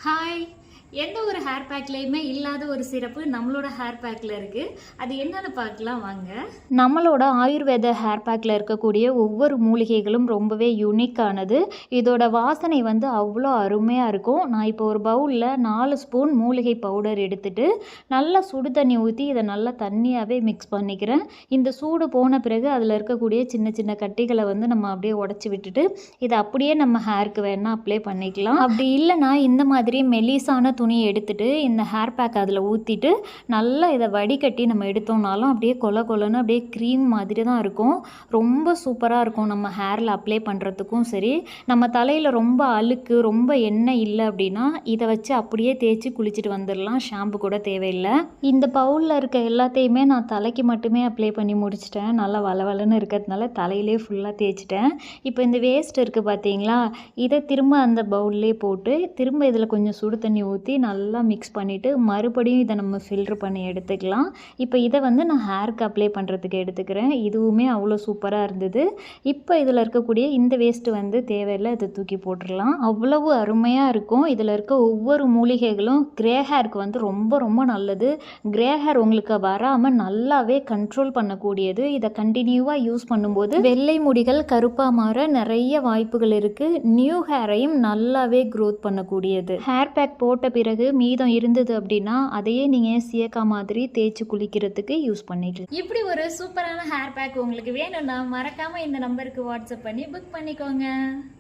Hi! எந்த ஒரு hair பேக்லேயுமே இல்லாத ஒரு சிறப்பு நம்மளோட ஹேர் பேக்கில் இருக்குது. அது என்னன்னு பார்க்கலாம் வாங்க. நம்மளோட ஆயுர்வேத ஹேர் பேக்கில் இருக்கக்கூடிய ஒவ்வொரு மூலிகைகளும் ரொம்பவே யூனிக்கானது. இதோட வாசனை வந்து அவ்வளோ அருமையாக இருக்கும். நான் இப்போ ஒரு பவுலில் 4 ஸ்பூன் மூலிகை பவுடர் எடுத்துட்டு நல்லா சுடு தண்ணி ஊற்றி இதை நல்லா தண்ணியாகவே மிக்ஸ் பண்ணிக்கிறேன். இந்த சூடு போன பிறகு அதில் இருக்கக்கூடிய சின்ன சின்ன கட்டிகளை வந்து நம்ம அப்படியே உடச்சி விட்டுட்டு இதை அப்படியே நம்ம ஹேருக்கு வேணால் அப்ளை பண்ணிக்கலாம். அப்படி இல்லைனா இந்த மாதிரி மெலிசான துணியை எடுத்துட்டு இந்த ஹேர் பேக் அதில் ஊற்றிட்டு நல்லா இதை வடிகட்டி நம்ம எடுத்தோம்னாலும் அப்படியே கொல கொலன்னு அப்படியே க்ரீம் மாதிரி தான் இருக்கும். ரொம்ப சூப்பராக இருக்கும். நம்ம ஹேரில் அப்ளை பண்ணுறதுக்கும் சரி, நம்ம தலையில் ரொம்ப அழுக்கு ரொம்ப எண்ணெய் இல்லை அப்படின்னா இதை வச்சு அப்படியே தேய்ச்சி குளிச்சுட்டு வந்துடலாம். ஷாம்பு கூட தேவையில்லை. இந்த பவுலில் இருக்க எல்லாத்தையுமே நான் தலைக்கு மட்டுமே அப்ளை பண்ணி முடிச்சிட்டேன். நல்லா வளவலன்னு இருக்கிறதுனால தலையிலே ஃபுல்லாக தேய்ச்சிட்டேன். இப்போ இந்த வேஸ்ட் இருக்குது பார்த்தீங்களா, இதை திரும்ப அந்த பவுல்லே போட்டு திரும்ப இதில் கொஞ்சம் சுடு தண்ணி ஊற்றி நல்லா மிக்ஸ் பண்ணிவிட்டு மறுபடியும் இதை நம்ம ஃபில்ட்ரு பண்ணி எடுத்துக்கலாம். இப்போ இதை வந்து நான் ஹேருக்கு அப்ளை பண்ணுறதுக்கு எடுத்துக்கிறேன். இதுவுமே அவ்வளோ சூப்பராக இருந்தது. இப்போ இதில் இருக்கக்கூடிய இந்த வேஸ்ட்டு வந்து தேவையில்லை, இதை தூக்கி போட்டுடலாம். அவ்வளவு அருமையாக இருக்கும். இதில் இருக்க ஒவ்வொரு மூலிகைகளும் கிரே ஹேருக்கு வந்து ரொம்ப ரொம்ப நல்லது. கிரே ஹேர் உங்களுக்கு வராமல் நல்லாவே கண்ட்ரோல் பண்ணக்கூடியது. இதை கண்டினியூவாக யூஸ் பண்ணும்போது வெள்ளை முடிகள் கருப்பாக மாற நிறைய வாய்ப்புகள் இருக்குது. நியூ ஹேரையும் நல்லாவே க்ரோத் பண்ணக்கூடியது. ஹேர் பேக் போட்ட பிறகு மீதம் இருந்தது அப்படின்னா அதையே நீங்கள் சியக்கா மாதிரி தேய்ச்சி குளிக்கிறதுக்கு யூஸ் பண்ணிக்கலாம். இப்படி ஒரு சூப்பரான ஹேர் பேக் உங்களுக்கு வேணும்னா மறக்காமல் இந்த நம்பருக்கு வாட்ஸ்அப் பண்ணி புக் பண்ணிக்கோங்க.